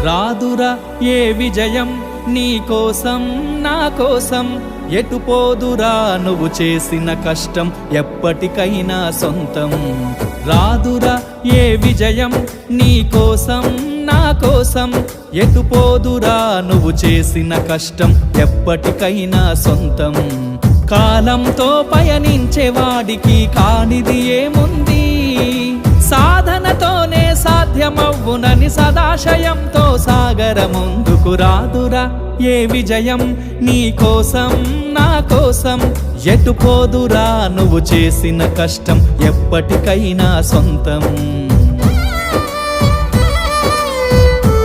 రాదురా ఏ విజయం నీ కోసం నా కోసం, ఎటు పోదురా నువ్వు చేసిన కష్టం ఎప్పటికైనా సొంతం. రాదురా ఏ విజయం నీ కోసం నా కోసం, ఎటు పోదురా నువ్వు చేసిన కష్టం ఎప్పటికైనా సొంతం. కాలంతో పయనించే వాడికి కానిది ఏముంది, సాధనతోనే సాధ్యమవ్వునని సదాశయంతో సాగర ముందుకు. రాదురా ఏ విజయం నీ కోసం నా కోసం, ఎటు పోదురా నువ్వు చేసిన కష్టం ఎప్పటికైనా సొంతం.